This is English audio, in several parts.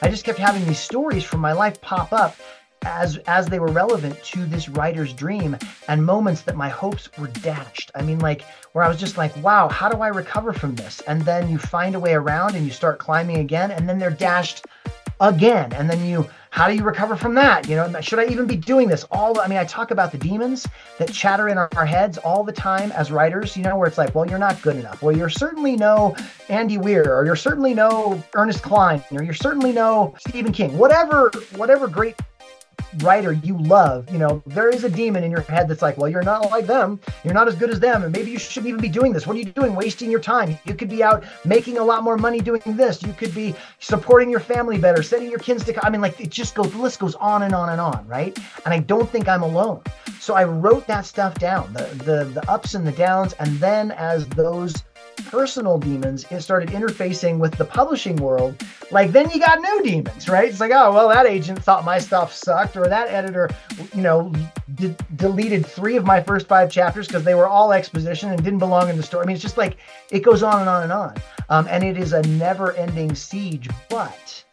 I just kept having these stories from my life pop up as they were relevant to this writer's dream, and moments that my hopes were dashed. I mean, like, where I was just like, wow, how do I recover from this? And then you find a way around and you start climbing again, and then they're dashed again. And then how do you recover from that? Should I even be doing this? I talk about the demons that chatter in our heads all the time as writers, where it's like, well, you're not good enough. Well, you're certainly no Andy Weir, or you're certainly no Ernest Cline, or you're certainly no Stephen King, whatever great writer you love, there is a demon in your head that's like, well, you're not like them, you're not as good as them, and maybe you shouldn't even be doing this. What are you doing, wasting your time? You could be out making a lot more money doing this. You could be supporting your family better, sending your kids to the list goes on and on and on, right? And I don't think I'm alone. So I wrote that stuff down, the ups and the downs, and then as those personal demons, it started interfacing with the publishing world. Like, then you got new demons, right? It's like, oh, well, that agent thought my stuff sucked, or that editor, deleted 3 of my first 5 chapters because they were all exposition and didn't belong in the story. I mean, it's just like, it goes on and on and on. And it is a never-ending siege, but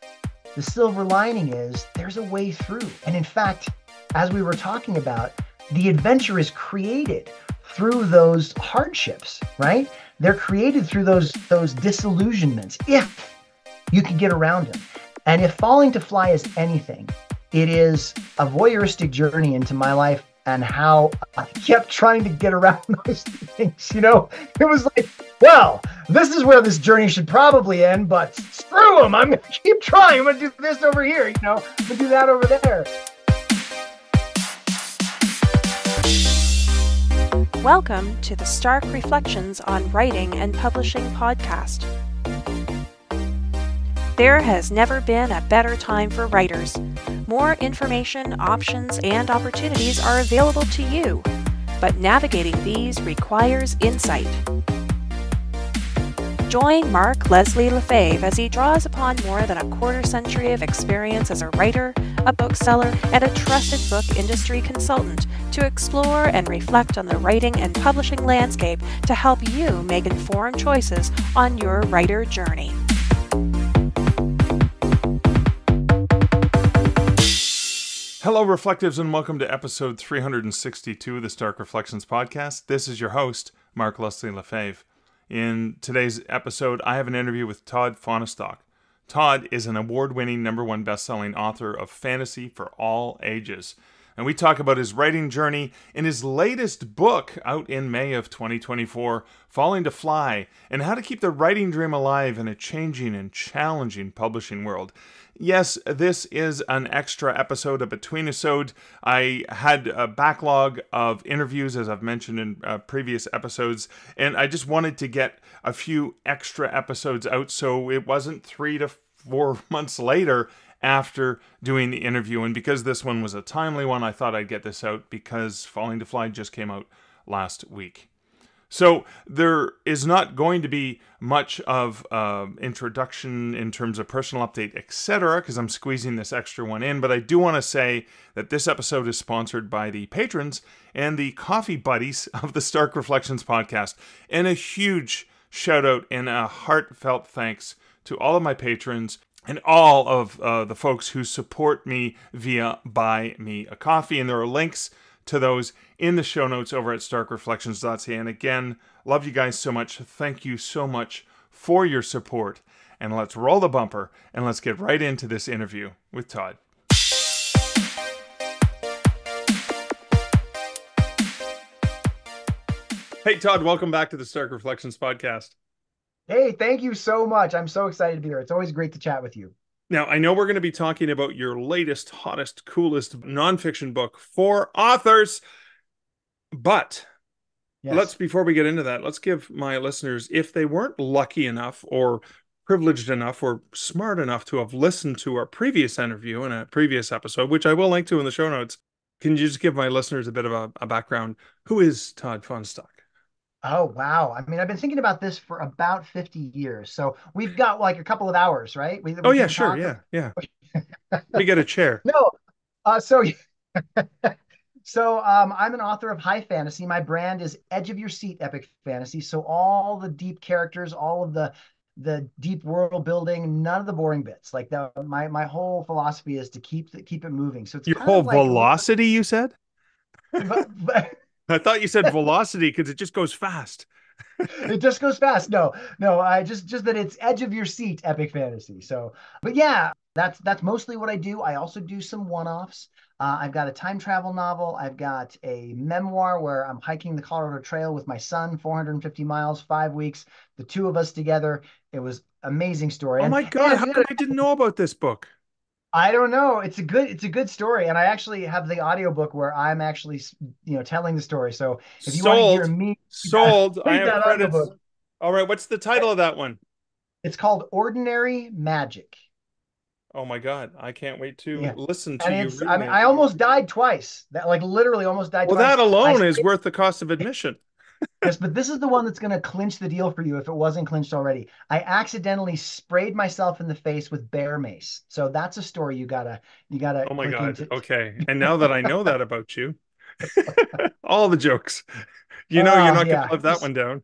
the silver lining is there's a way through. And in fact, as we were talking about, the adventure is created through those hardships, right? They're created through those disillusionments, if you can get around them. And if Falling to Fly is anything, it is a voyeuristic journey into my life and how I kept trying to get around those things. It was like, well, this is where this journey should probably end, but screw them. I'm going to keep trying. I'm going to do this over here, I'm going to do that over there. Welcome to the Stark Reflections on Writing and Publishing podcast. There has never been a better time for writers. More information, options, and opportunities are available to you, but navigating these requires insight. Join Mark Leslie Lefebvre as he draws upon more than a quarter-century of experience as a writer, a bookseller, and a trusted book industry consultant to explore and reflect on the writing and publishing landscape to help you make informed choices on your writer journey. Hello, Reflectives, and welcome to episode 362 of the Stark Reflections podcast. This is your host, Mark Leslie Lefebvre. In today's episode, I have an interview with Todd Fahnestock. Todd is an award-winning #1 best-selling author of fantasy for all ages. And we talk about his writing journey in his latest book out in May of 2024, Falling to Fly, and how to keep the writing dream alive in a changing and challenging publishing world. Yes, this is an extra episode, a between-isode. I had a backlog of interviews, as I've mentioned in previous episodes, and I just wanted to get a few extra episodes out so it wasn't 3 to 4 months later after doing the interview. And because this one was a timely one, I thought I'd get this out because Falling to Fly just came out last week. So there is not going to be much of introduction in terms of personal update, etc., because I'm squeezing this extra one in. But I do want to say that this episode is sponsored by the patrons and the coffee buddies of the Stark Reflections podcast. And a huge shout out and a heartfelt thanks to all of my patrons and all of the folks who support me via Buy Me a Coffee. And there are links to those in the show notes over at starkreflections.ca. And again, love you guys so much. Thank you so much for your support. And let's roll the bumper and let's get right into this interview with Todd. Hey, Todd, welcome back to the Stark Reflections podcast. Hey, thank you so much. I'm so excited to be here. It's always great to chat with you. Now, I know we're going to be talking about your latest, hottest, coolest nonfiction book for authors, but Yes. before we get into that, let's give my listeners, if they weren't lucky enough or privileged enough or smart enough to have listened to our previous interview in a previous episode, which I will link to in the show notes, can you just give my listeners a bit of a background? Who is Todd Fahnestock? Oh, wow. I mean, I've been thinking about this for about 50 years. So we've got like a couple of hours, right? We Oh, yeah, can sure. talk. Yeah. Let me get a chair. No. So I'm an author of high fantasy. My brand is edge of your seat epic fantasy. So all the deep characters, all of the the deep world building, none of the boring bits. Like my whole philosophy is to keep it moving. So it's Your kind whole of like a little, velocity, you said? but I thought you said velocity because it just goes fast. it just goes fast. No, I just that it's edge of your seat epic fantasy. So, but yeah, that's mostly what I do. I also do some one-offs. I've got a time travel novel. I've got a memoir where I'm hiking the Colorado Trail with my son, 450 miles, 5 weeks, the two of us together. It was amazing story. Oh And my God, and how come I didn't know about this book? I don't know. It's a good story. And I actually have the audiobook where I'm actually, telling the story. So if you want to hear Sold. me Sold. I read have that credits. audiobook, All right, what's the title of that one? it's called Ordinary Magic. Oh my God, I can't wait to Yeah. listen to And you it's, I reading mean, it. I almost died twice. That like literally almost died Well, twice. that alone is worth the cost of admission. Yes, but this is the one that's going to clinch the deal for you if it wasn't clinched already. I accidentally sprayed myself in the face with bear mace. So that's a story you gotta Oh my click God. into. Okay. And now that I know that about you, all the jokes, you know, you're not going to Yeah. live that one down.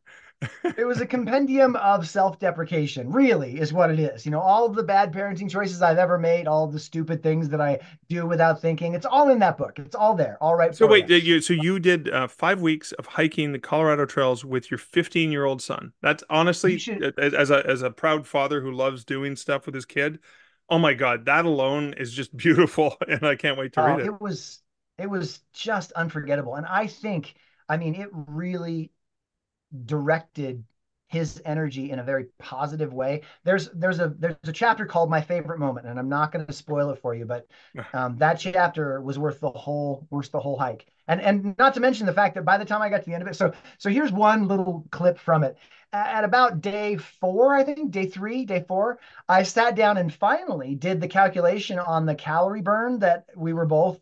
It was a compendium of self-deprecation, really, is what it is. All of the bad parenting choices I've ever made, all of the stupid things that I do without thinking, it's all in that book. It's all there, all right So for wait, you. you did 5 weeks of hiking the Colorado trails with your 15-year-old son. That's You honestly, should. as a proud father who loves doing stuff with his kid, oh my God, that alone is just beautiful, and I can't wait to read Oh, it. it was just unforgettable. And I mean, it really directed his energy in a very positive way. There's a chapter called My Favorite Moment, and I'm not going to spoil it for you, but that chapter was worth the whole hike. And not to mention the fact that by the time I got to the end of it, so here's one little clip from it. At about day four, I think, day three, day four, I sat down and finally did the calculation on the calorie burn that we were both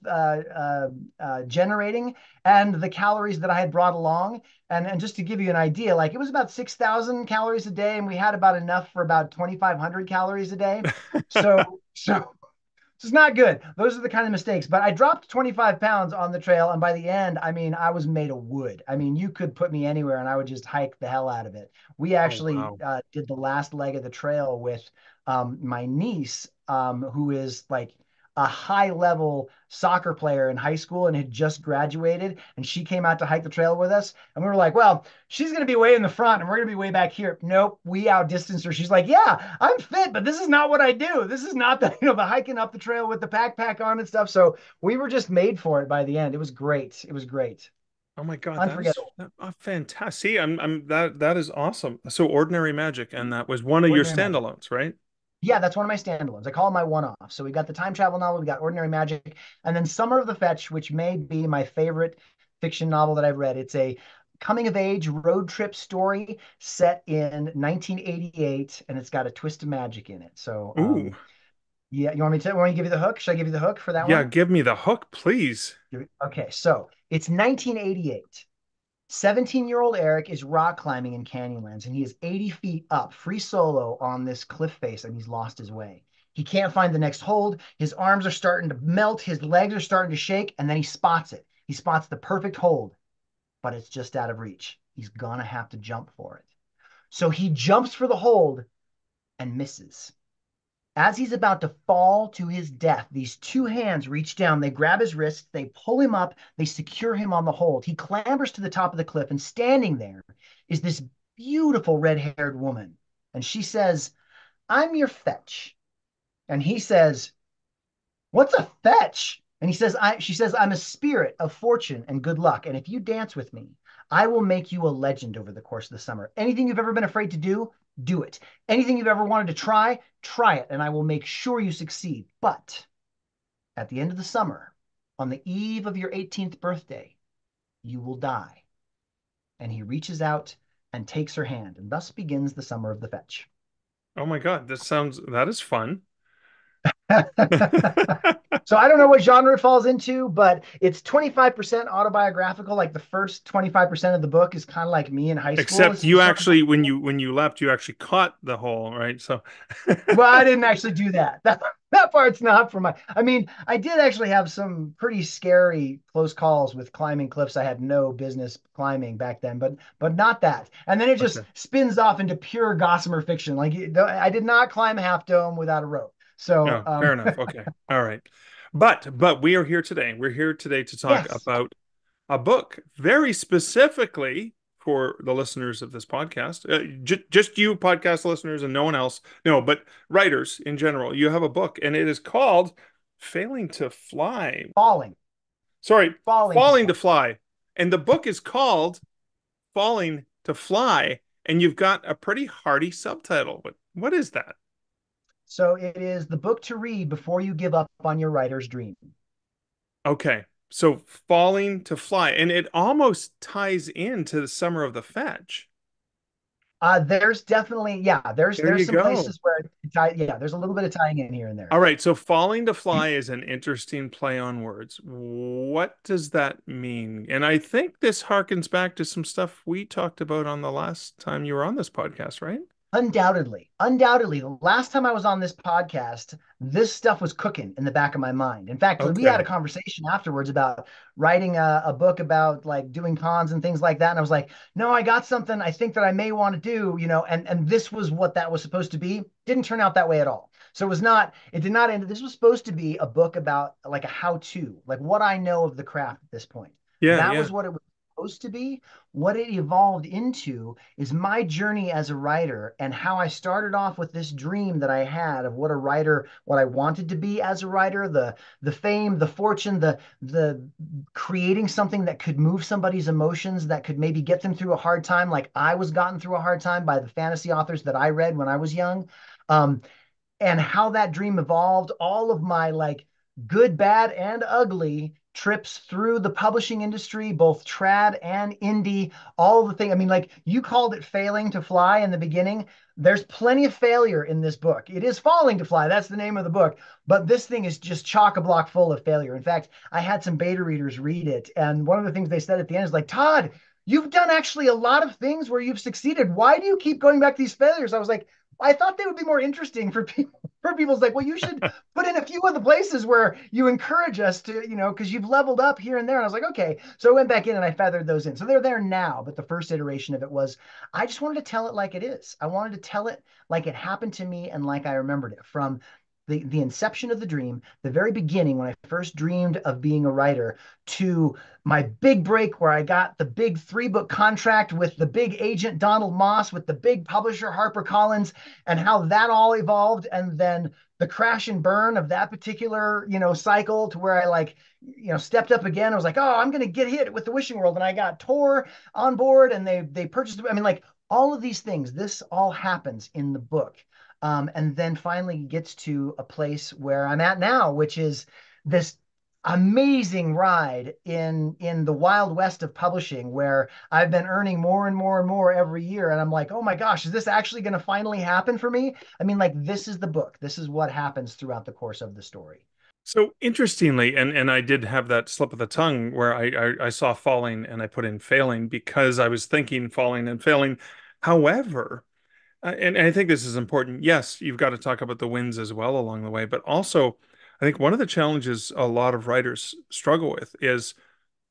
generating and the calories that I had brought along. And just to give you an idea, like it was about 6,000 calories a day, and we had about enough for about 2,500 calories a day. So it's not good. Those are the kind of mistakes. But I dropped 25 pounds on the trail, and by the end, I mean, I was made of wood. I mean, you could put me anywhere, and I would just hike the hell out of it. We Oh actually wow. did the last leg of the trail with my niece, who is like a high level soccer player in high school and had just graduated. And she came out to hike the trail with us. And we were like, well, she's going to be way in the front and we're going to be way back here. Nope, we outdistanced her. She's like, yeah, I'm fit, but this is not what I do. This is not the hiking up the trail with the backpack on and stuff. So we were just made for it by the end. It was great. It was great. Oh my God, Unforgettable. fantastic. See, that is awesome. So Ordinary Magic, and that was one of your Ordinary Magic. standalones, right? Yeah, that's one of my standalones. I call them my one-off. So we got the time travel novel, we got Ordinary Magic, and then Summer of the Fetch, which may be my favorite fiction novel that I've read. It's a coming of age road trip story set in 1988, and it's got a twist of magic in it. So Ooh, yeah, want me to give you the hook? Should I give you the hook for that yeah, one? give me the hook, please. Okay, so it's 1988. 17-year-old Eric is rock climbing in Canyonlands, and he is 80 feet up, free solo on this cliff face, and he's lost his way. He can't find the next hold. His arms are starting to melt. His legs are starting to shake, and then he spots it. He spots the perfect hold, but it's just out of reach. He's going to have to jump for it. So he jumps for the hold and misses. As he's about to fall to his death, these two hands reach down, they grab his wrist, they pull him up, they secure him on the hold. He clambers to the top of the cliff, and standing there is this beautiful red-haired woman. And she says, I'm your fetch. And he says, what's a fetch? And she says, I'm a spirit of fortune and good luck. And if you dance with me, I will make you a legend over the course of the summer. Anything you've ever been afraid to do it. Anything you've ever wanted to try it. And I will make sure you succeed. But at the end of the summer, on the eve of your 18th birthday, you will die. And he reaches out and takes her hand. And thus begins the summer of the fetch. Oh my God, that is fun. So I don't know what genre it falls into, but it's 25% autobiographical. Like the first 25% of the book is kind of like me in high school. Except It's the you sort of, actually, when you left, you actually caught the hole, right? So, well, I didn't actually do that. that part's not for my. I mean, I did actually have some pretty scary close calls with climbing cliffs I had no business climbing back then, but not that. And then it just Okay. spins off into pure gossamer fiction. Like I did not climb Half Dome without a rope. So No, fair enough. Okay. All right. But we are here today. We're here today to talk yes, about a book very specifically for the listeners of this podcast. Just you podcast listeners and no one else. No, but writers in general. You have a book and it is called Failing to Fly. falling, Sorry, falling to Falling fly. to Fly. And the book is called Falling to Fly, and you've got a pretty hearty subtitle. What is that? So it is the book to read before you give up on your writer's dream. Okay. So Falling to Fly, and it almost ties into the Summer of the Fetch. There's definitely, yeah, There there's you some go. places where yeah, there's a little bit of tying in here and there. All right, so Falling to Fly is an interesting play on words. What does that mean? And I think this harkens back to some stuff we talked about on the last time you were on this podcast, right? Undoubtedly, undoubtedly. The last time I was on this podcast, this stuff was cooking in the back of my mind. In fact, we had a Okay. conversation afterwards about writing a book about like doing cons and things like that. And I was like, no, I got something I think that I may want to do, and this was what that was supposed to be. Didn't turn out that way at all. So it did not end. This was supposed to be a book about like a how-to, like what I know of the craft at this point. Yeah, That yeah. was what it was supposed to be. What it evolved into is my journey as a writer and how I started off with this dream that I had of what a writer, what I wanted to be as a writer, the fame, the fortune, the creating something that could move somebody's emotions, that could maybe get them through a hard time, like I was gotten through a hard time by the fantasy authors that I read when I was young. Um, and how that dream evolved, all of my like good, bad, and ugly trips through the publishing industry, both trad and indie, all the things. I mean, like you called it failing to fly in the beginning. There's plenty of failure in this book. It is falling to fly. That's the name of the book. But this thing is just chock a block full of failure. In fact, I had some beta readers read it. And one of the things they said at the end is like, Todd, you've done actually a lot of things where you've succeeded. Why do you keep going back to these failures? I was like, I thought they would be more interesting for people. For people's like, well, you should put in a few of the places where you encourage us to, because you've leveled up here and there. And I was like, okay. So I went back in and I feathered those in. So they're there now. But the first iteration of it was, I just wanted to tell it like it is. I wanted to tell it like it happened to me and like I remembered it from the inception of the dream, the very beginning when I first dreamed of being a writer, to my big break where I got the big 3-book contract with the big agent Donald Moss, with the big publisher HarperCollins, and how that all evolved, and then the crash and burn of that particular cycle to where I like stepped up again. I was like, oh, I'm gonna get hit with the Wishing World, and I got Tor on board, and they purchased. I mean, like all of these things. This all happens in the book. And then finally gets to a place where I'm at now, which is this amazing ride in the wild west of publishing, where I've been earning more and more and more every year, and I'm like, oh my gosh, is this actually going to finally happen for me? I mean, like, this is the book. This is what happens throughout the course of the story. So interestingly, and I did have that slip of the tongue where I saw falling and I put in failing because I was thinking falling and failing. However, and I think this is important. Yes, you've got to talk about the wins as well along the way, but also I think one of the challenges a lot of writers struggle with is,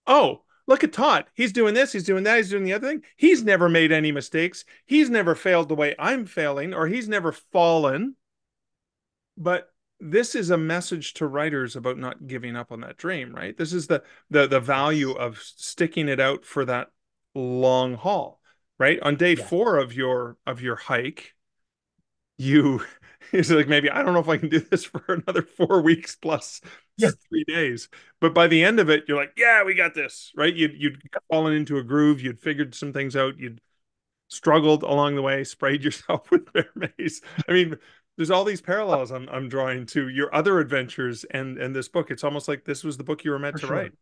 oh, look at Todd. He's doing this, he's doing that, he's doing the other thing. He's never made any mistakes. He's never failed the way I'm failing, or he's never fallen. But this is a message to writers about not giving up on that dream, right? This is the value Yes. of sticking it out for that long haul, right? On day Yes. 4 of your hike, you it's like, maybe I don't know if I can do this for another 4 weeks plus Yeah. 3 days. But by the end of it, you're like, yeah, we got this, right? You'd fallen into a groove, you'd figured some things out, you'd struggled along the way, sprayed yourself with bear mace. I mean, there's all these parallels I'm drawing to your other adventures and this book. It's almost like this was the book you were meant For to write. sure.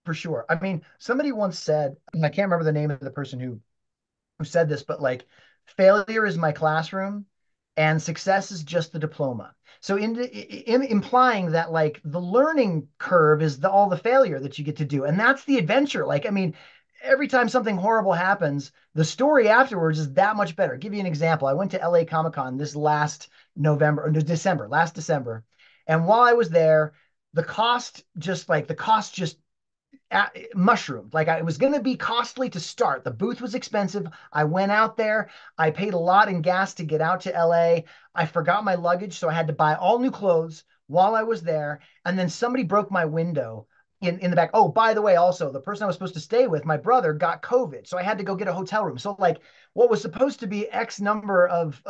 For sure. I mean, somebody once said, and I can't remember the name of the person who said this, but like failure is my classroom and success is just the diploma. So implying that like the learning curve is all the failure that you get to do. And that's the adventure. Like, I mean, every time something horrible happens, the story afterwards is that much better. I'll give you an example. I went to LA Comic Con this last November or December, last December. And while I was there, the cost just mushroomed. Like it was going to be costly to start. The booth was expensive. I went out there. I paid a lot in gas to get out to LA. I forgot my luggage, so I had to buy all new clothes while I was there. And then somebody broke my window in the back. Oh, by the way, also the person I was supposed to stay with, my brother, got COVID, so I had to go get a hotel room. So like what was supposed to be X number of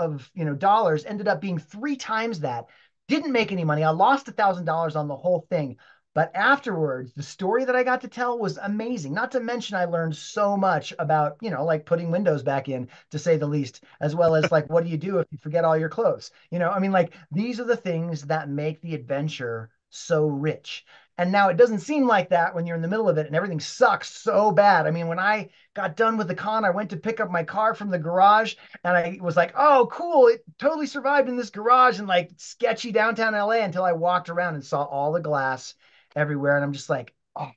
dollars ended up being three times that. Didn't make any money. I lost $1,000 on the whole thing. But afterwards, the story that I got to tell was amazing. Not to mention, I learned so much about, like putting windows back in, to say the least, as well as like, what do you do if you forget all your clothes? I mean, like, these are the things that make the adventure so rich. And now it doesn't seem like that when you're in the middle of it and everything sucks so bad. I mean, when I got done with the con, I went to pick up my car from the garage and I was like, oh, cool. It totally survived in this garage in like sketchy downtown LA, until I walked around and saw all the glass everywhere. And I'm just like, oh,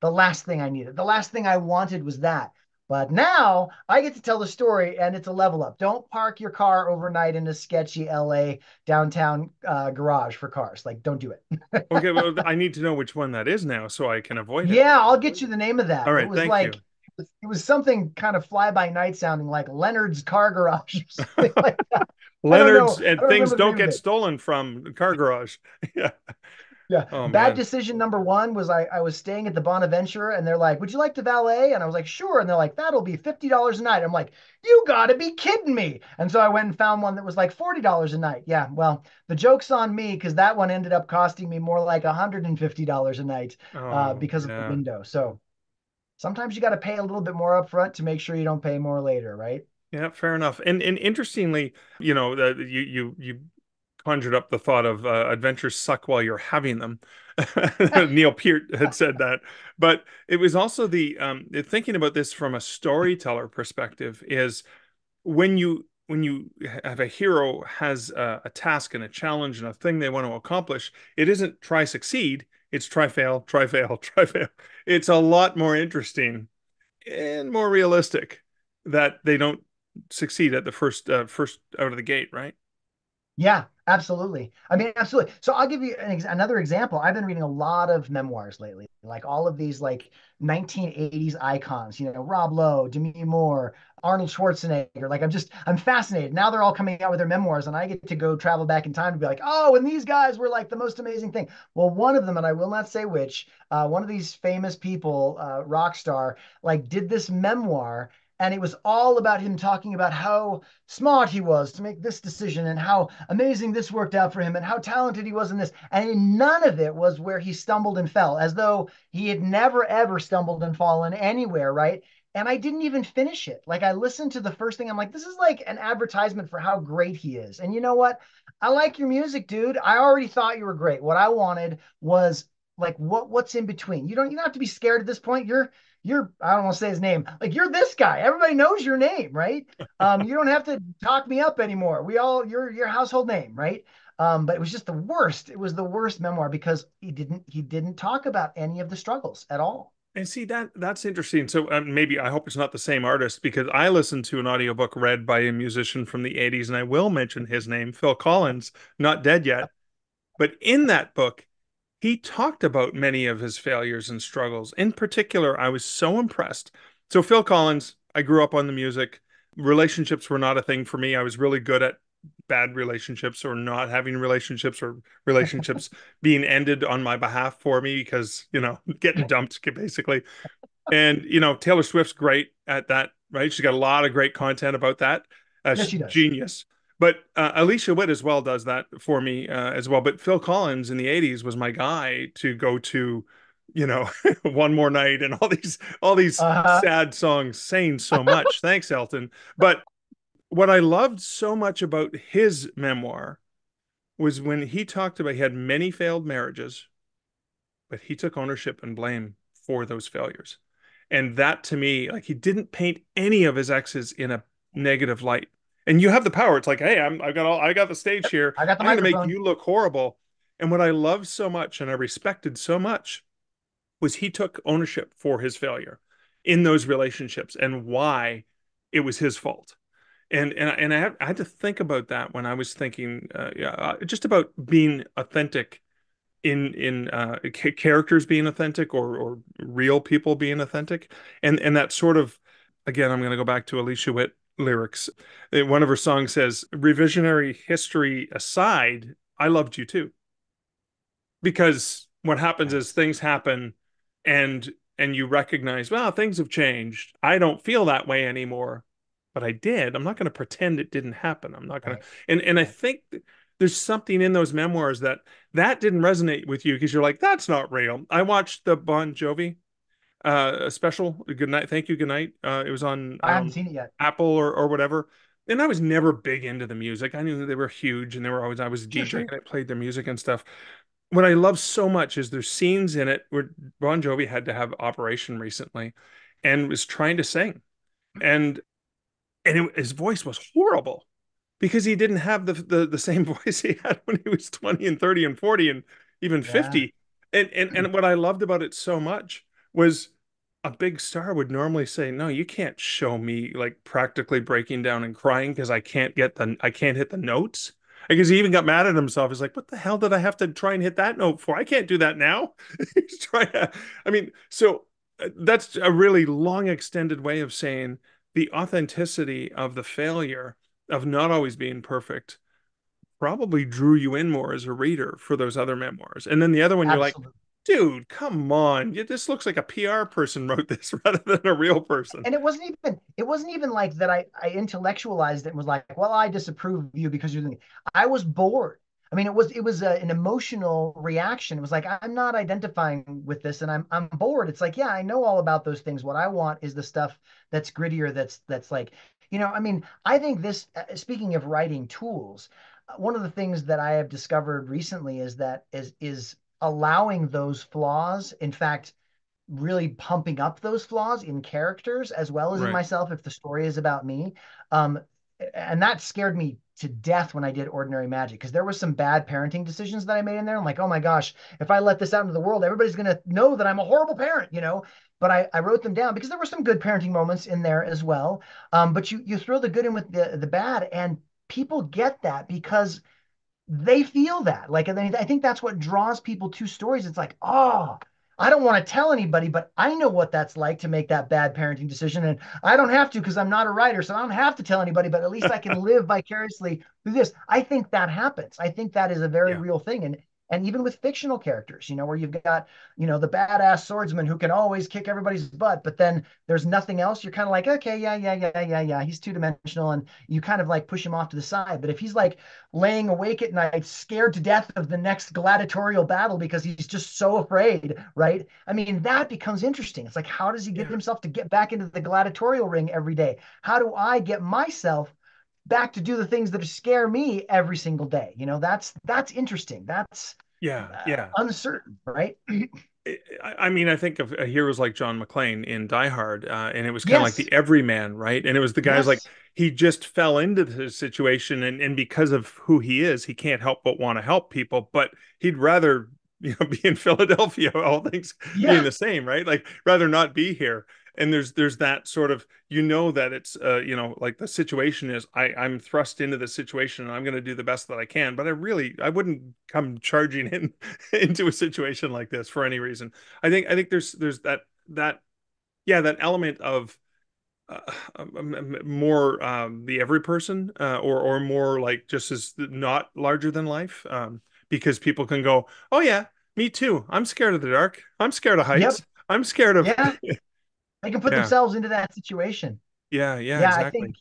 the last thing I needed, the last thing I wanted was that. But now I get to tell the story and it's a level up. Don't park your car overnight in a sketchy LA downtown garage for cars. Like, don't do it. Okay, well, I need to know which one that is now so I can avoid it. Yeah, I'll get you the name of All that. It right, was thank like, you. it was something kind of fly by night sounding, like Leonard's Car Garage or something like that. I don't know. Leonard's, I and don't things remember the don't name of get it. stolen from the car garage. Yeah. Yeah. Oh Bad man. decision number one was I was staying at the Bonaventure and they're like, would you like to valet? And I was like, sure. And they're like, that'll be $50 a night. I'm like, you gotta be kidding me. And so I went and found one that was like $40 a night. Yeah. Well, the joke's on me because that one ended up costing me more like $150 a night Oh because of the yeah. window. So sometimes you got to pay a little bit more upfront to make sure you don't pay more later, right? Yeah, fair enough. And interestingly, you conjured up the thought of adventures suck while you're having them. Neil Peart had said that, but it was also the thinking about this from a storyteller perspective is when you have a hero has a task and a challenge and a thing they want to accomplish, it isn't try succeed, it's try fail, try fail, try fail. It's a lot more interesting and more realistic that they don't succeed at the first out of the gate, right? Yeah, absolutely. I mean, absolutely. So I'll give you another example. I've been reading a lot of memoirs lately, like all of these like 1980s icons, Rob Lowe, Demi Moore, Arnold Schwarzenegger. Like I'm fascinated. Now they're all coming out with their memoirs and I get to go travel back in time to be like, oh, and these guys were like the most amazing thing. Well, one of them, and I will not say which, one of these famous people, rock star, like did this memoir, and it was all about him talking about how smart he was to make this decision and how amazing this worked out for him and how talented he was in this. And none of it was where he stumbled and fell, as though he had never, ever stumbled and fallen anywhere, right? And I didn't even finish it. Like I listened to the first thing. I'm like, this is like an advertisement for how great he is. And you know what? I like your music, dude. I already thought you were great. What I wanted was like what's in between. You don't have to be scared at this point. You're I don't want to say his name. Like you're this guy. Everybody knows your name, right? You don't have to talk me up anymore. We all you're your household name, right? But it was just the worst. It was the worst memoir because he didn't talk about any of the struggles at all. And see that's interesting. So maybe I hope it's not the same artist because I listened to an audiobook read by a musician from the 80s and I will mention his name, Phil Collins, not dead yet. But in that book, he talked about many of his failures and struggles. In particular, I was so impressed. So Phil Collins, I grew up on the music. Relationships were not a thing for me. I was really good at bad relationships or not having relationships or relationships being ended on my behalf for me because, getting dumped basically. And, Taylor Swift's great at that, right? She's got a lot of great content about that. Yes, She's she does. genius. But Alicia Witt as well does that for me as well. But Phil Collins in the 80s was my guy to go to, One More Night and all these Uh-huh. sad songs saying so much. Thanks, Elton. But what I loved so much about his memoir was when he talked about he had many failed marriages, but he took ownership and blame for those failures. And that to me, like he didn't paint any of his exes in a negative light. And you have the power. It's like, hey, I got the stage here. I got the I'm going to make microphone. you look horrible. And what I loved so much and I respected so much was he took ownership for his failure in those relationships and why it was his fault. I had to think about that when I was thinking, just about being authentic in characters being authentic, or real people being authentic, and that sort of, again, I'm going to go back to Alicia Witt lyrics. One of her songs says, "Revisionary history aside, I loved you too." Because what happens is Yes. things happen, and you recognize, well, things have changed. I don't feel that way anymore, but I did. I'm not going to pretend it didn't happen. I'm not going to. Right. And I Right. think there's something in those memoirs that didn't resonate with you because you're like, that's not real. I watched the Bon Jovi special, Good Night, Thank You, Good Night. It was on, I I haven't don't know, seen it yet. Apple or whatever. And I was never big into the music. I knew that they were huge, and they were always, I was Sure, DJing sure. and I played their music and stuff. What I love so much is there's scenes in it where Bon Jovi had to have operation recently and was trying to sing. And his voice was horrible because he didn't have the same voice he had when he was 20 and 30 and 40 and even Yeah. 50. And what I loved about it so much was a big star would normally say, "No, you can't show me like practically breaking down and crying because I can't hit the notes." Because he even got mad at himself. He's like, "What the hell did I have to try and hit that note for? I can't do that now." He's trying to, I mean, so that's a really long extended way of saying the authenticity of the failure of not always being perfect probably drew you in more as a reader for those other memoirs. And then the other one, you're like, Absolutely. dude, come on. This looks like a PR person wrote this rather than a real person. And it wasn't even like that I intellectualized it and was like, well, I disapprove of you because you're I was bored. I mean, it was an emotional reaction. It was like, I'm not identifying with this and I'm bored. It's like, yeah, I know all about those things. What I want is the stuff that's grittier, that's like, I mean, I think this, speaking of writing tools, one of the things that I have discovered recently is that is allowing those flaws, in fact, really pumping up those flaws in characters as well as in Right. myself if the story is about me. Um, and that scared me to death when I did Ordinary Magic because there were some bad parenting decisions that I made in there. I'm like, oh my gosh, if I let this out into the world, everybody's going to know that I'm a horrible parent. But I wrote them down because there were some good parenting moments in there as well. But you throw the good in with the bad, and people get that because they feel that. Like, I think that's what draws people to stories. It's like, oh, I don't want to tell anybody, but I know what that's like to make that bad parenting decision. And I don't have to because I'm not a writer. So I don't have to tell anybody, but at least I can live vicariously through this. I think that happens. I think that is a very Yeah. real thing. And even with fictional characters, where you've got, the badass swordsman who can always kick everybody's butt, but then there's nothing else. You're kind of like, okay, yeah, yeah, yeah, yeah, yeah. He's two dimensional, and you kind of like push him off to the side. But if he's like laying awake at night, scared to death of the next gladiatorial battle because he's just so afraid, right? I mean, that becomes interesting. It's like, how does he get Yeah. himself to get back into the gladiatorial ring every day? How do I get myself back to do the things that scare me every single day? That's interesting. That's Yeah. Yeah. uncertain, right? I mean, I think of heroes like John McClane in Die Hard, and it was kind of like Yes, the everyman, right? And it was the guys like yes, he just fell into the situation, and because of who he is, he can't help but want to help people, but he'd rather be in Philadelphia, all things being yeah, the same, right? Like rather not be here. And there's that sort of, that it's like the situation is, I'm thrust into this situation and I'm going to do the best that I can, but I wouldn't come charging in into a situation like this for any reason. I think there's that yeah, that element of more the every person, or more like just as not larger than life, because people can go, oh yeah, me too, I'm scared of the dark, I'm scared of yep, heights, I'm scared of yeah. They can put yeah, themselves into that situation. yeah, Yeah, exactly.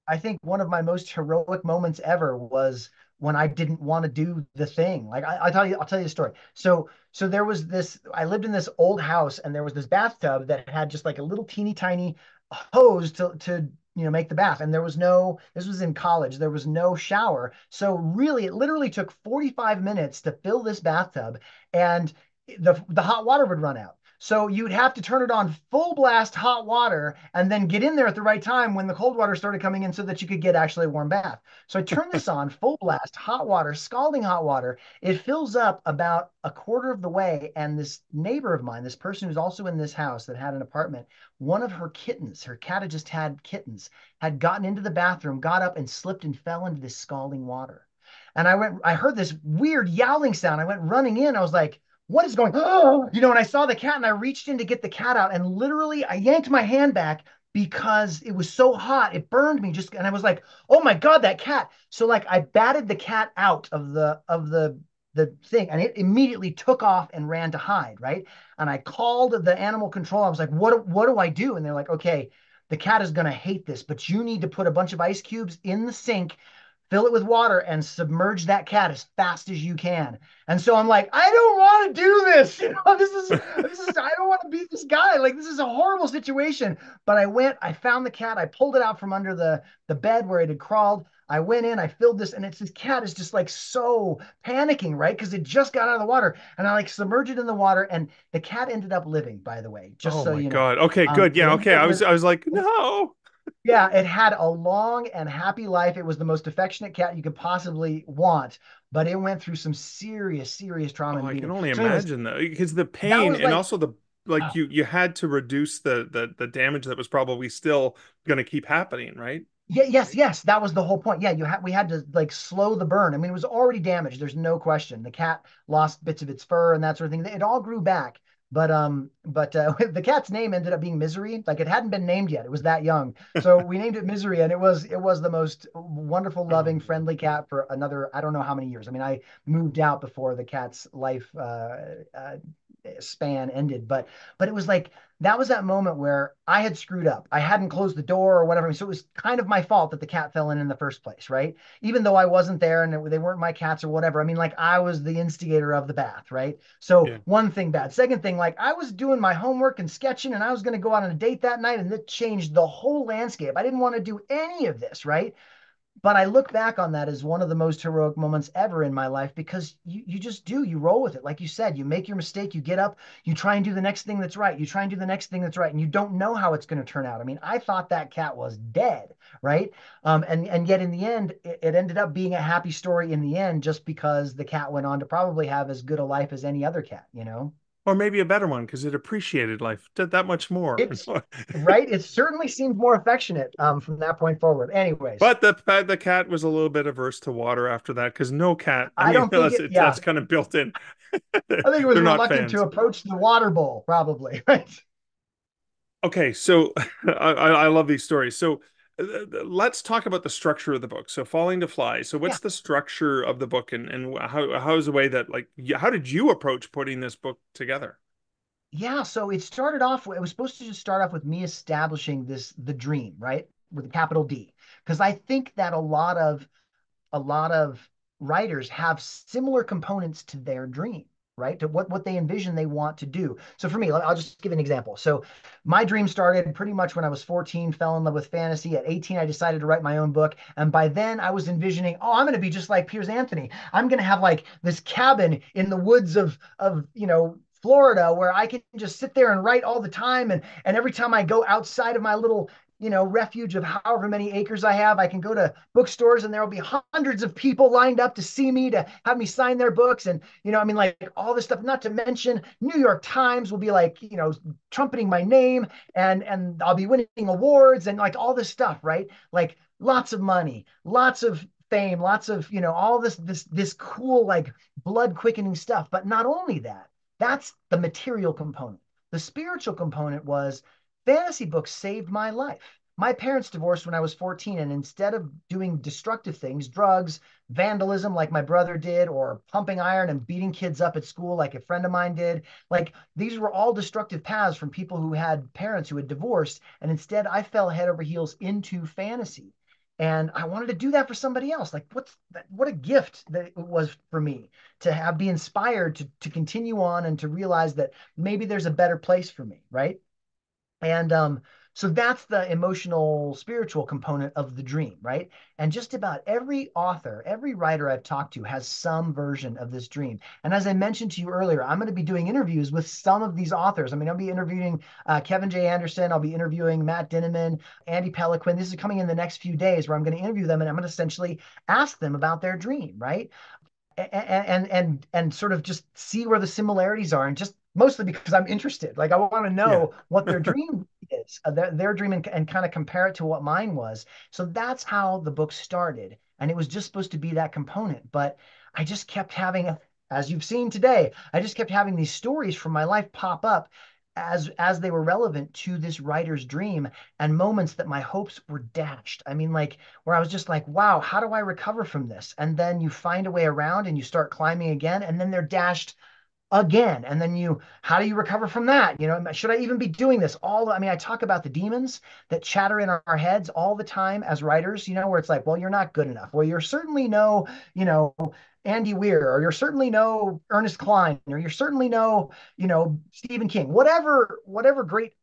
I think one of my most heroic moments ever was when I didn't want to do the thing. Like I'll tell you a story. So there was this, I lived in this old house and there was this bathtub that had just like a little teeny tiny hose to make the bath. And this was in college, there was no shower. So really, it literally took 45 minutes to fill this bathtub, and the hot water would run out. So you'd have to turn it on full blast hot water and then get in there at the right time when the cold water started coming in so that you could get actually a warm bath. So I turned this on full blast, hot water, scalding hot water. It fills up about a quarter of the way. And this neighbor of mine, this person who's also in this house that had an apartment, one of her kittens, her cat had just had kittens, had gotten into the bathroom, got up and slipped and fell into this scalding water. And I heard this weird yowling sound. I went running in. I was like, what is going on? And I saw the cat and I reached in to get the cat out and literally I yanked my hand back because it was so hot. It burned me just, and I was like, oh my God, that cat. So like I batted the cat out of the thing and it immediately took off and ran to hide. Right. And I called the animal control. I was like, what do I do? And they're like, okay, the cat is going to hate this, but you need to put a bunch of ice cubes in the sink, fill it with water and submerge that cat as fast as you can. And so I'm like, I don't want to do this. This is I don't want to be this guy. Like this is a horrible situation. But I found the cat, I pulled it out from under the bed where it had crawled. I went in, I filled this, and this cat is just like so panicking, right? Because it just got out of the water. And I like submerged it in the water, and the cat ended up living, by the way, just Oh so my you know. God. Okay, good. It Yeah, ended okay. up I was like, no. yeah, it had a long and happy life. It was the most affectionate cat you could possibly want, but it went through some serious, serious trauma Oh, in the I can beginning. only So, anyways, imagine though, because the that pain was and like, also the like you had to reduce the damage that was probably still going to keep happening, right? yeah, yes, that was the whole point. Yeah, we had to like slow the burn. I mean, it was already damaged. There's no question. The cat lost bits of its fur and that sort of thing. It all grew back. But the cat's name ended up being Misery. Like it hadn't been named yet. It was that young. So we named it Misery, and it was the most wonderful, Oh, loving, friendly cat for another I don't know how many years. I mean, I moved out before the cat's life span ended, but it was like that was that moment where I had screwed up. I hadn't closed the door or whatever. So it was kind of my fault that the cat fell in the first place, right? Even though I wasn't there and they weren't my cats or whatever. I mean, like I was the instigator of the bath, right? So yeah. one thing bad. Second thing, like I was doing my homework and sketching and I was going to go out on a date that night and it changed the whole landscape. I didn't want to do any of this, right? But I look back on that as one of the most heroic moments ever in my life because you just do, you roll with it. Like you said, you make your mistake, you get up, you try and do the next thing that's right. You try and do the next thing that's right. And you don't know how it's going to turn out. I mean, I thought that cat was dead, right? And yet in the end, it ended up being a happy story in the end, just because the cat went on to probably have as good a life as any other cat. Or maybe a better one because it appreciated life did that much more. It's right. It certainly seemed more affectionate from that point forward. Anyways, But the cat was a little bit averse to water after that because no cat. I I mean, don't think yeah, that's kind of built in. I think it was They're not reluctant to fans. approach the water bowl, probably, right? Okay, so I love these stories. So let's talk about the structure of the book. So Falling to Fly. So Yeah. what's the structure of the book and how is the way that like how did you approach putting this book together? Yeah, so it was supposed to just start off with me establishing the dream, right? With a capital D. Because I think that a lot of writers have similar components to their dream, right? To what they envision they want to do. So for me, I'll just give an example. So my dream started pretty much when I was 14, fell in love with fantasy. At 18, I decided to write my own book. And by then I was envisioning, oh, I'm going to be just like Piers Anthony. I'm going to have like this cabin in the woods of Florida where I can just sit there and write all the time. And every time I go outside of my little refuge of however many acres I have. I can go to bookstores and there will be hundreds of people lined up to see me, to have me sign their books. And, I mean, like all this stuff, not to mention New York Times will be like, trumpeting my name and I'll be winning awards and like all this stuff, right? Like lots of money, lots of fame, lots of, all this cool, like blood quickening stuff. But not only that, that's the material component. The spiritual component was fantasy books saved my life. My parents divorced when I was 14, and instead of doing destructive things, drugs, vandalism like my brother did, or pumping iron and beating kids up at school like a friend of mine did, like these were all destructive paths from people who had parents who had divorced. And instead, I fell head over heels into fantasy. And I wanted to do that for somebody else. Like, what a gift that it was for me to be inspired to continue on and to realize that maybe there's a better place for me, right? And So that's the emotional, spiritual component of the dream, right? And just about every author, every writer I've talked to has some version of this dream. And as I mentioned to you earlier, I'm going to be doing interviews with some of these authors. I mean, I'll be interviewing Kevin J. Anderson. I'll be interviewing Matt Dinneman, Andy Peliquin. This is coming in the next few days where I'm going to interview them and I'm going to essentially ask them about their dream, right? And sort of just see where the similarities are, and just mostly because I'm interested. Like I want to Yeah. know what their dream is, their dream, and kind of compare it to what mine was. So that's how the book started, and it was just supposed to be that component. But I just kept having, as you've seen today, I just kept having these stories from my life pop up as they were relevant to this writer's dream, and moments that my hopes were dashed. I mean, like where I was just like, wow, how do I recover from this? And then you find a way around and you start climbing again, and then they're dashed again. And then how do you recover from that? Should I even be doing this? I mean, I talk about the demons that chatter in our heads all the time as writers, where it's like, well, you're not good enough. Well, you're certainly no, Andy Weir, or you're certainly no Ernest Cline, or you're certainly no, Stephen King, whatever great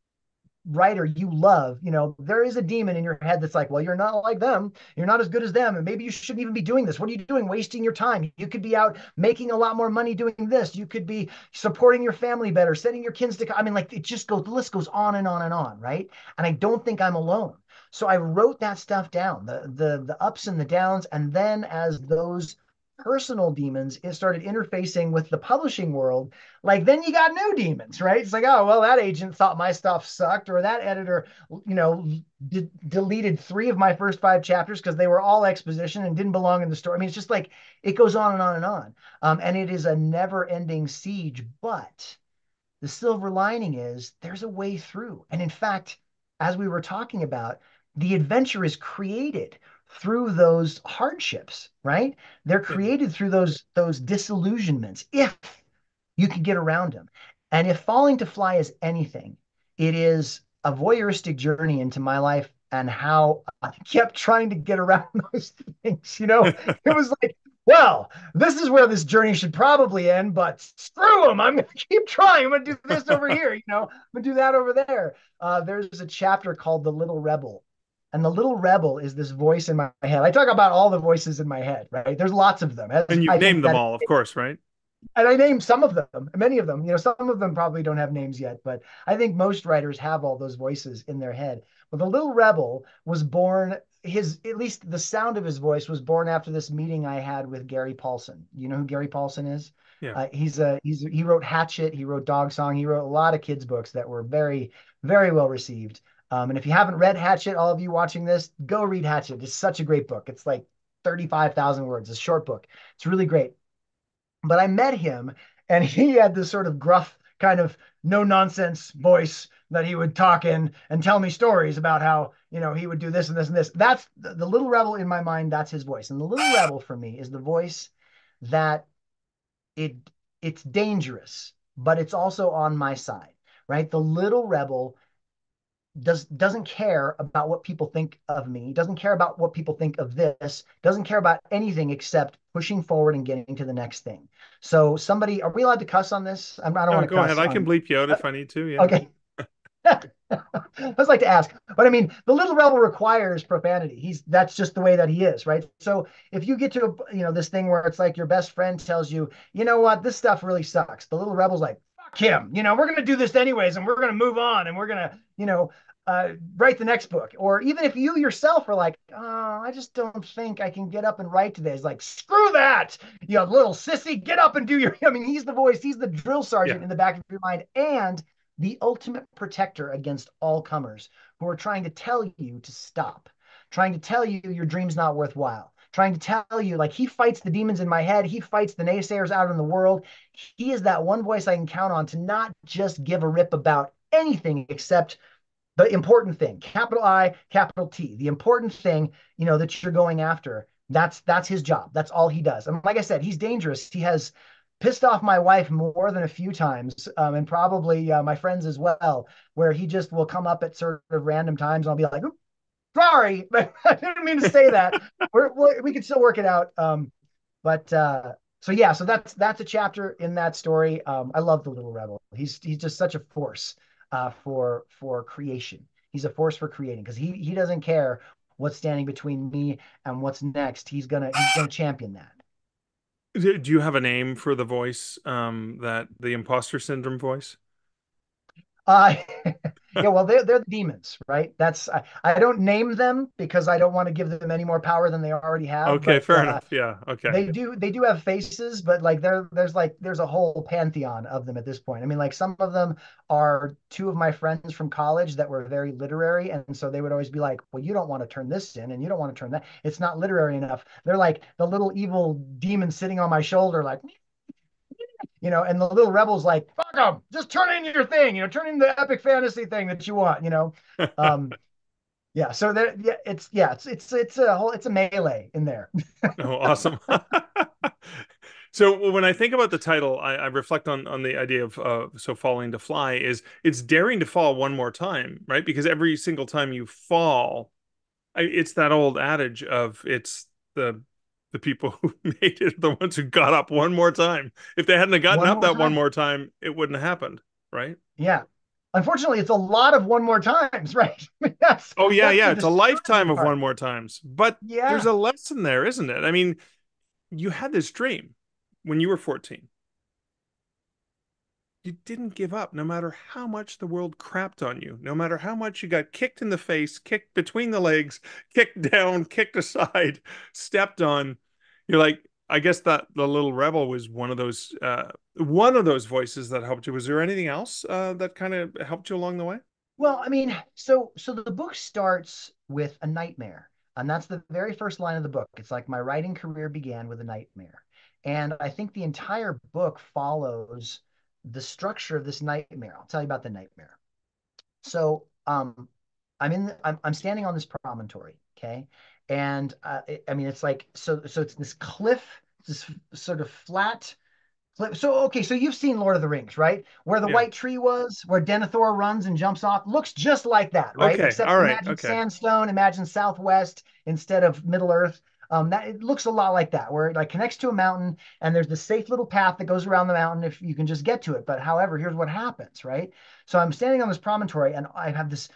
writer you love, there is a demon in your head that's like, well, you're not like them. You're not as good as them. And maybe you shouldn't even be doing this. What are you doing? Wasting your time. You could be out making a lot more money doing this. You could be supporting your family better, sending your kids to, I mean, like it just goes, the list goes on and on and on. Right. And I don't think I'm alone. So I wrote that stuff down, the ups and the downs. And then as those personal demons, it started interfacing with the publishing world, like then you got new demons, right? It's like, oh, well, that agent thought my stuff sucked, or that editor, deleted 3 of my first 5 chapters because they were all exposition and didn't belong in the story. I mean, it's just like it goes on and on and on. And it is a never ending siege. But the silver lining is there's a way through. And in fact, as we were talking about, the adventure is created through those hardships, right? They're Yeah. created through those disillusionments, if you can get around them. And if Falling to Fly is anything, it is a voyeuristic journey into my life and how I kept trying to get around those things. It was like, well, this is where this journey should probably end, but screw them. I'm going to keep trying. I'm going to do this over here. I'm going to do that over there. There's a chapter called The Little Rebel. And the little rebel is this voice in my head. I talk about all the voices in my head, right? There's lots of them. As And you've I think named them that all, of course, right? and I named some of them, many of them. Some of them probably don't have names yet, but I think most writers have all those voices in their head. But the little rebel was born, at least the sound of his voice was born after this meeting I had with Gary Paulson. You know who Gary Paulson is? Yeah. He wrote Hatchet, he wrote Dog Song, he wrote a lot of kids books that were very, very well received. And if you haven't read Hatchet, all of you watching this, go read Hatchet. It's such a great book. It's like 35,000 words. It's a short book. It's really great. But I met him, and he had this sort of gruff, kind of no nonsense voice that he would talk in and tell me stories about how, he would do this and this and this. That's the little rebel in my mind. That's his voice. And the little rebel for me is the voice that it it's dangerous, but it's also on my side, right? The little rebel doesn't care about what people think of me, doesn't care about what people think of this, doesn't care about anything except pushing forward and getting to the next thing. So somebody, are we allowed to cuss on this? I don't No, want to go ahead. cuss I can on. bleep you out if I need to. Yeah. Okay. I just like to ask, but I mean, the little rebel requires profanity. That's just the way that he is, right? So if you get to this thing where it's like your best friend tells you, you know what, this stuff really sucks. The little rebel's like, fuck him. We're gonna do this anyways, and we're gonna move on, and we're gonna, write the next book. Or even if you yourself are like, oh, I just don't think I can get up and write today. It's like, screw that, you little sissy, get up and do your. I mean, he's the voice, he's the drill sergeant Yeah. in the back of your mind, and the ultimate protector against all comers who are trying to tell you to stop, trying to tell you your dream's not worthwhile, trying to tell you, like, he fights the demons in my head, he fights the naysayers out in the world. He is that one voice I can count on to not just give a rip about anything except the important thing, capital I, capital T, the important thing, that you're going after. That's his job. That's all he does. And like I said, he's dangerous. He has pissed off my wife more than a few times, and probably my friends as well, where he just will come up at sort of random times, and I'll be like, sorry, I didn't mean to say that. We can still work it out. But so yeah, so that's a chapter in that story. I love the little rebel. He's just such a force for creation. He's a force for creating because he doesn't care what's standing between me and what's next. He's gonna champion that. Do you have a name for the voice, that the imposter syndrome voice? Uh, yeah, well, they're the demons, right? I don't name them because I don't want to give them any more power than they already have. Okay, But fair enough. Yeah. Okay. they do have faces, but like there's a whole pantheon of them at this point. I mean, like some of them are two of my friends from college that were very literary, and so they would always be like, "Well, you don't want to turn this in, and you don't want to turn that. It's not literary enough." They're like the little evil demon sitting on my shoulder, like, and the little rebel's like, fuck them, just turn in your thing, turn in the epic fantasy thing that you want. Um, yeah, so there, it's a melee in there. Oh, awesome. So when I think about the title, I reflect on the idea of so falling to fly is it's daring to fall one more time, right? Because every single time you fall, it's that old adage of it's the people who made it, the ones who got up one more time. If they hadn't have gotten One up more that one time. more time, it wouldn't have happened, right? Yeah. Unfortunately, it's a lot of one more times, right? I mean, that's Oh yeah, that's yeah. the It's a lifetime discouraging of part. one more times, but there's Yeah. a lesson there, isn't it? I mean, you had this dream when you were 14. You didn't give up no matter how much the world crapped on you, no matter how much you got kicked in the face, kicked between the legs, kicked down, kicked aside, stepped on. You're like, I guess that the little rebel was one of those voices that helped you. Was there anything else that kind of helped you along the way? Well, I mean, so the book starts with a nightmare, and that's the very first line of the book. It's like my writing career began with a nightmare, and I think the entire book follows the structure of this nightmare. I'll tell you about the nightmare. So, I'm standing on this promontory, okay, and I mean, it's like so it's this cliff, this sort of flat. So okay, so you've seen Lord of the Rings, right? Where the Yeah. white tree was, where Denethor runs and jumps off, looks just like that, right? Okay. Except All right. imagine Okay. sandstone, imagine Southwest instead of Middle Earth. That it looks a lot like that, where it like connects to a mountain, and there's this safe little path that goes around the mountain if you can just get to it. But however, here's what happens, right? So I'm standing on this promontory, and I have this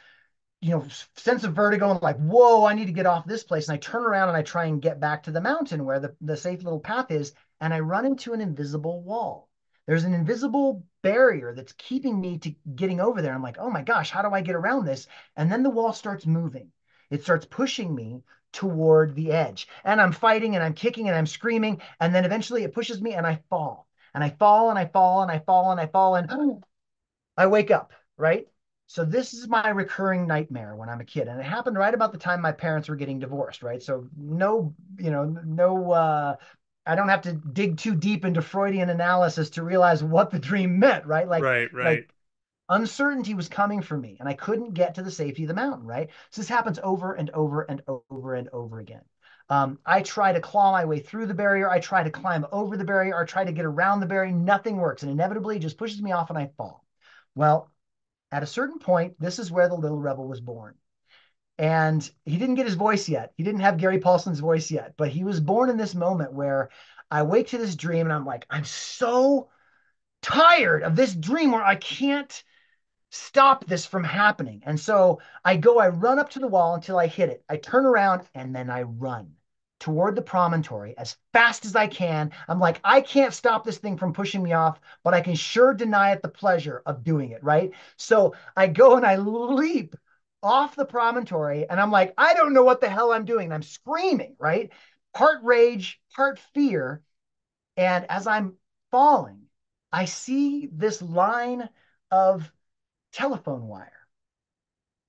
sense of vertigo and like, whoa, I need to get off this place. And I turn around and I try and get back to the mountain where the safe little path is. And I run into an invisible wall. There's an invisible barrier that's keeping me to getting over there. I'm like, oh my gosh, how do I get around this? And then the wall starts moving. It starts pushing me toward the edge. And I'm fighting and I'm kicking and I'm screaming. And then eventually it pushes me and I fall. And I fall and I fall and I fall and I fall and I wake up, right? So this is my recurring nightmare when I'm a kid. And it happened right about the time my parents were getting divorced, right? So no, I don't have to dig too deep into Freudian analysis to realize what the dream meant, right? Like, Right. Right. like uncertainty was coming for me and I couldn't get to the safety of the mountain, right? So this happens over and over and over and over again. I try to claw my way through the barrier. I try to climb over the barrier or try to get around the barrier. Nothing works. And inevitably it just pushes me off and I fall. Well, at a certain point, this is where the little rebel was born. And he didn't get his voice yet. He didn't have Gary Paulson's voice yet, but he was born in this moment where I wake to this dream and I'm like, I'm so tired of this dream where I can't stop this from happening. And so I run up to the wall until I hit it. I turn around and then I run toward the promontory as fast as I can. I'm like, I can't stop this thing from pushing me off, but I can sure deny it the pleasure of doing it, right? So I go and I leap off the promontory and I'm like, I don't know what the hell I'm doing. And I'm screaming, right? Part rage, part fear. And as I'm falling, I see this line of telephone wire.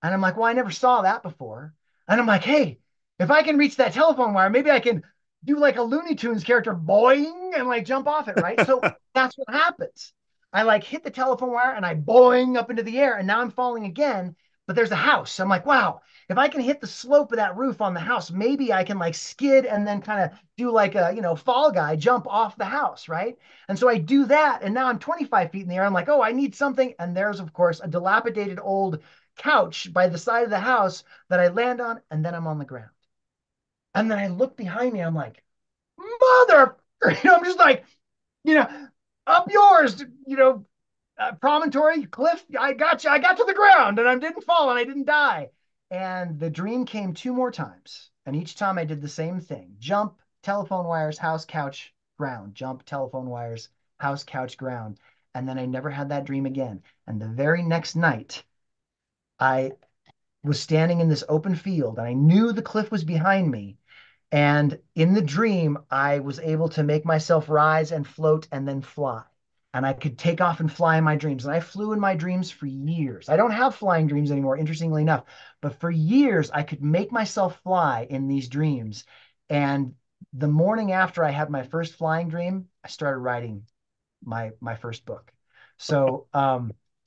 And I'm like, well, I never saw that before. And I'm like, hey, if I can reach that telephone wire, maybe I can do like a Looney Tunes character, boing, and like jump off it, right? So that's what happens. I like hit the telephone wire and I boing up into the air, and now I'm falling again. But there's a house. I'm like, wow, if I can hit the slope of that roof on the house, maybe I can like skid and then kind of do like a fall guy jump off the house, right? And so I do that, and now I'm 25 feet in the air. I'm like, oh, I need something, and there's of course a dilapidated old couch by the side of the house that I land on, and then I'm on the ground. And then I look behind me, I'm like, mother, I'm just like, you know, up yours, promontory, cliff, I got you. I got to the ground and I didn't fall and I didn't die. And the dream came two more times. And each time I did the same thing: jump, telephone wires, house, couch, ground, jump, telephone wires, house, couch, ground. And then I never had that dream again. And the very next night, I was standing in this open field and I knew the cliff was behind me. And in the dream, I was able to make myself rise and float and then fly. And I could take off and fly in my dreams. And I flew in my dreams for years. I don't have flying dreams anymore, interestingly enough. But for years, I could make myself fly in these dreams. And the morning after I had my first flying dream, I started writing my first book. So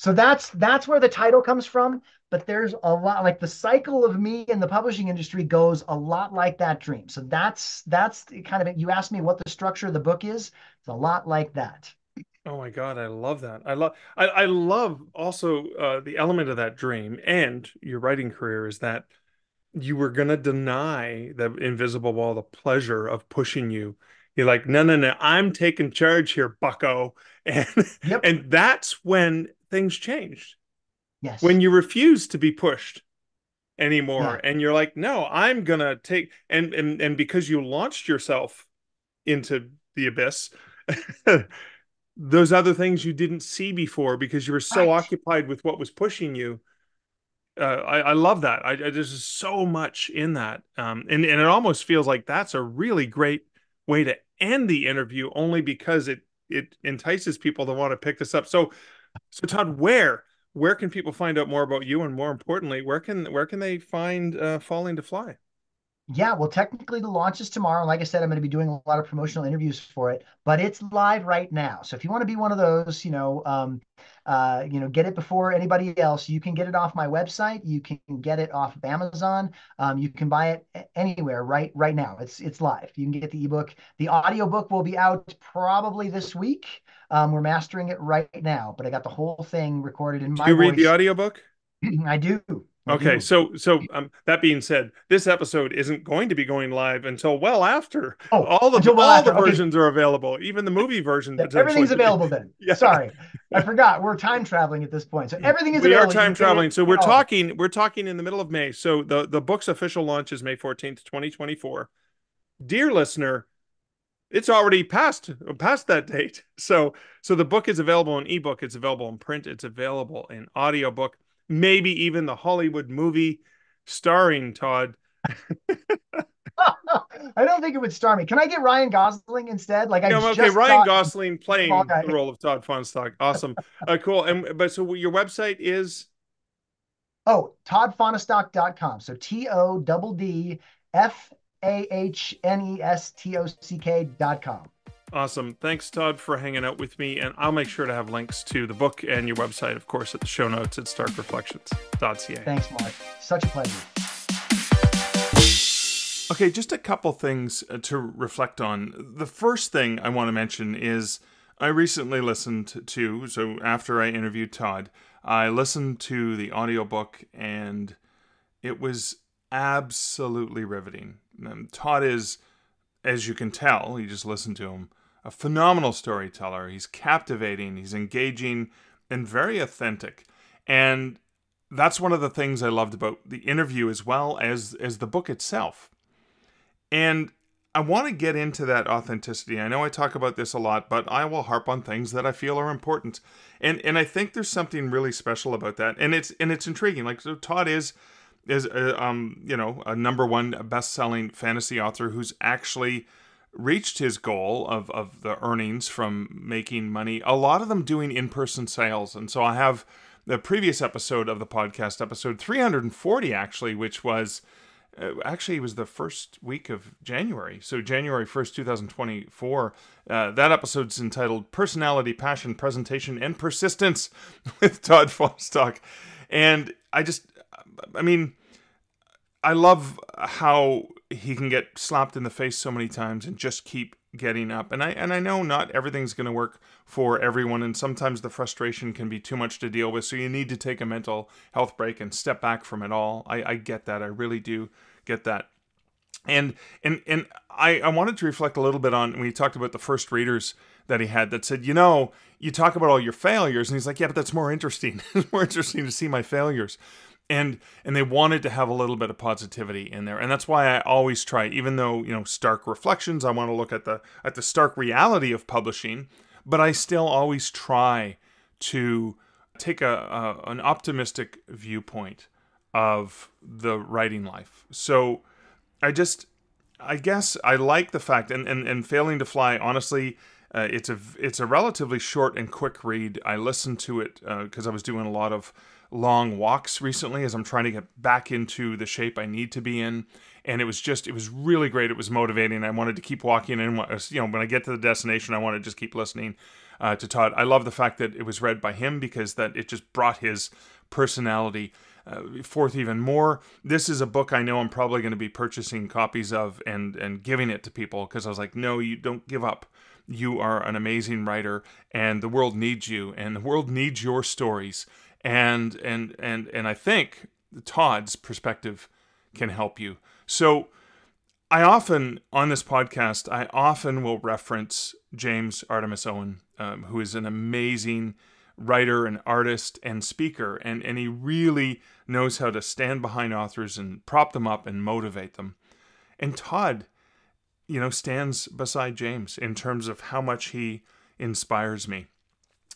that's where the title comes from. But there's a lot, like the cycle of me in the publishing industry goes a lot like that dream. So that's kind of it. You asked me what the structure of the book is. It's a lot like that. Oh my God, I love that. I love also the element of that dream and your writing career is that you were gonna deny the invisible wall the pleasure of pushing you. You're like, no, no, no, I'm taking charge here, bucko. And Yep. and that's when things changed. When Yes. you refuse to be pushed anymore Yeah. and you're like, no, I'm gonna take and because you launched yourself into the abyss, those other things you didn't see before because you were so Right. occupied with what was pushing you. I love that. There's just so much in that, and it almost feels like that's a really great way to end the interview, only because it entices people to want to pick this up. So Todd, where can people find out more about you, and more importantly, where can they find Falling to Fly? Yeah, well, technically the launch is tomorrow. And like I said, I'm going to be doing a lot of promotional interviews for it, but it's live right now. So if you want to be one of those, get it before anybody else, you can get it off my website. You can get it off of Amazon. You can buy it anywhere right now. It's live. You can get the ebook. The audiobook will be out probably this week. We're mastering it right now, but I got the whole thing recorded in Do my you read the voice. audiobook? I do. I Okay, do. so that being said, this episode isn't going to be going live until well after Oh, all of until well all the after. Okay, versions are available, even the movie version yeah, potentially. everything's available then. Yeah. Sorry, I forgot. We're time traveling at this point, so everything is We are available. You time can get it. traveling. So Get all of it. we're talking in the middle of May. So the book's official launch is May 14th, 2024. Dear listener, it's already past that date. So the book is available in ebook, it's available in print, it's available in audiobook, maybe even the Hollywood movie starring Todd. I don't think it would star me. Can I get Ryan Gosling instead? Like I Yeah, okay, just Ryan saw Gosling small playing the guy. role of Todd Fahnestock. Awesome. Cool. And but so your website is Oh, toddfahnestock.com. So TODDFAHNESTOCK.com. awesome. Thanks, Todd, for hanging out with me. And I'll make sure to have links to the book and your website, of course, at the show notes at starkreflections.ca. Thanks, Mark. Such a pleasure. Okay, just a couple things to reflect on. The first thing I want to mention is I recently listened to, so after I interviewed Todd, I listened to the audiobook and it was absolutely riveting. Todd is, as you can tell, you just listen to him, a phenomenal storyteller. He's captivating, he's engaging, and very authentic. And that's one of the things I loved about the interview as well as the book itself. And I want to get into that authenticity. I know I talk about this a lot, but I will harp on things that I feel are important. And I think there's something really special about that. And it's intriguing. Like, so Todd is a number one best-selling fantasy author who's actually reached his goal of the earnings from making money, a lot of them doing in-person sales. And so I have the previous episode of the podcast, episode 340 actually, which was actually, it was the first week of January. So January 1st, 2024. That episode's entitled Personality, Passion, Presentation, and Persistence with Todd Fahnestock. And I love how he can get slapped in the face so many times and just keep getting up. And I know not everything's going to work for everyone, and sometimes the frustration can be too much to deal with, so you need to take a mental health break and step back from it all. I get that. I really do get that. And I wanted to reflect a little bit on, when you talked about the first readers that he had that said, you talk about all your failures. And he's like, yeah, but that's more interesting. It's more interesting to see my failures. And they wanted to have a little bit of positivity in there. And that's why I always try, even though, stark reflections, I want to look at the stark reality of publishing, but I still always try to take an optimistic viewpoint of the writing life. So I guess I like the fact, and Failing to Fly, honestly, it's a relatively short and quick read. I listened to it because I was doing a lot of long walks recently as I'm trying to get back into the shape I need to be in. And it was really great. It was motivating. I wanted to keep walking. And when I get to the destination, I want to just keep listening to Todd. I love the fact that it was read by him because that it just brought his personality forth even more. This is a book I know I'm probably going to be purchasing copies of and giving it to people because I was like, no, you don't give up. You are an amazing writer, and the world needs you, and the world needs your stories. And I think Todd's perspective can help you. So I often, on this podcast, will reference James Artemis Owen, who is an amazing writer and artist and speaker. And he really knows how to stand behind authors and prop them up and motivate them. And Todd, stands beside James in terms of how much he inspires me.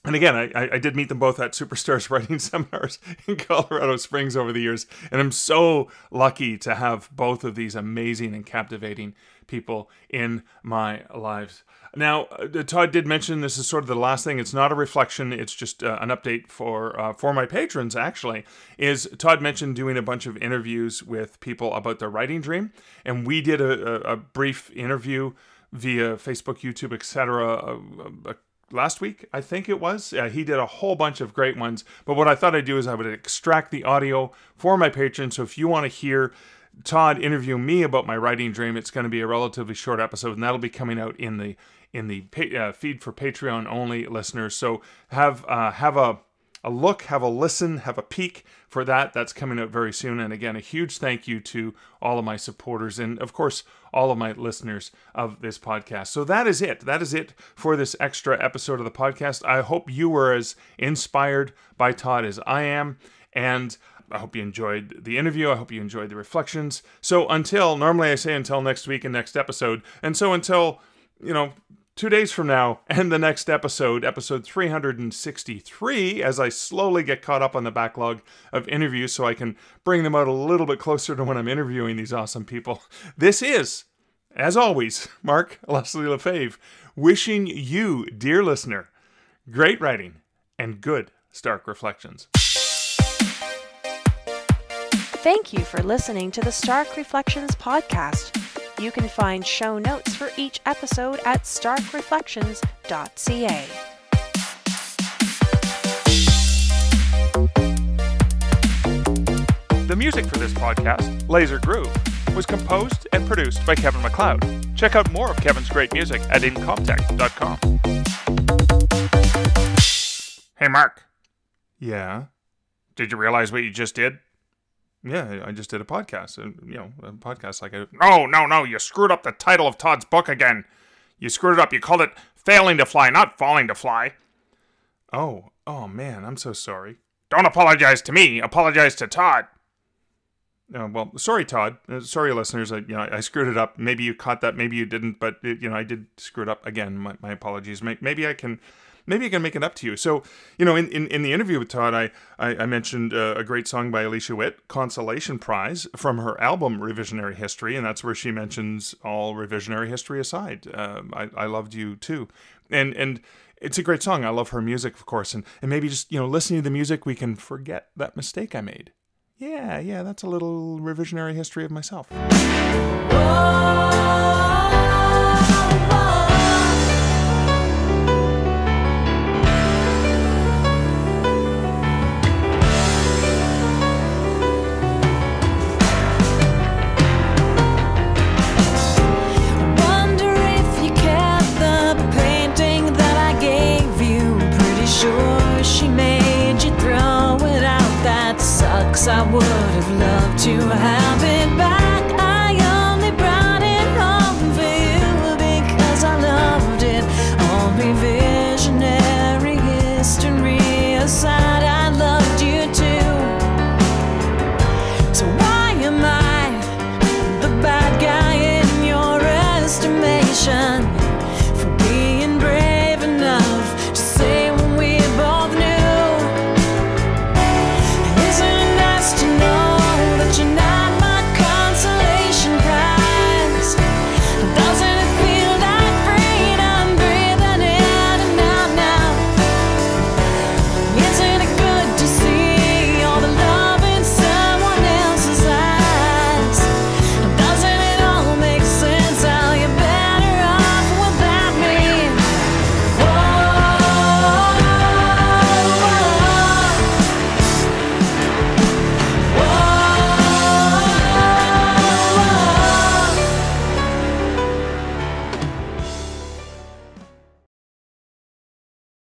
And again, I did meet them both at Superstars Writing Seminars in Colorado Springs over the years. And I'm so lucky to have both of these amazing and captivating people in my lives. Now, Todd did mention this is sort of the last thing. It's not a reflection. It's just an update for my patrons, actually. Todd mentioned doing a bunch of interviews with people about their writing dream. And we did a brief interview via Facebook, YouTube, etc. Last week, I think it was. He did a whole bunch of great ones. But what I thought I'd do is I would extract the audio for my patrons. So if you want to hear Todd interview me about my writing dream, it's going to be a relatively short episode, and that'll be coming out in the feed for Patreon only listeners. So have a look, have a listen, have a peek for that. That's coming out very soon. And again, a huge thank you to all of my supporters and, of course, all of my listeners of this podcast. So that is it. That is it for this extra episode of the podcast. I hope you were as inspired by Todd as I am. And I hope you enjoyed the interview. I hope you enjoyed the reflections. So normally I say until next week and next episode. And so until, 2 days from now and the next episode 363, as I slowly get caught up on the backlog of interviews so I can bring them out a little bit closer to when I'm interviewing these awesome people. This is, as always, Mark Leslie Lefebvre, wishing you, dear listener, great writing and good Stark Reflections. Thank you for listening to the Stark Reflections podcast. You can find show notes for each episode at starkreflections.ca. The music for this podcast, Laser Groove, was composed and produced by Khyven MacLeod. Check out more of Kevin's great music at incomptech.com. Hey, Mark. Yeah? Did you realize what you just did? Yeah, I just did a podcast. A podcast like I... No, you screwed up the title of Todd's book again. You screwed it up. You called it Failing to Fly, not Falling to Fly. Oh man, I'm so sorry. Don't apologize to me. Apologize to Todd. Well, sorry, Todd. Sorry, listeners. I screwed it up. Maybe you caught that. Maybe you didn't. But I did screw it up again. My apologies. Maybe I can make it up to you. So, in the interview with Todd, I mentioned a great song by Alicia Witt, Consolation Prize, from her album Revisionary History, and that's where she mentions all revisionary history aside. I loved you too, and it's a great song. I love her music, of course, and maybe just listening to the music, we can forget that mistake I made. Yeah, that's a little revisionary history of myself. I would have loved to have it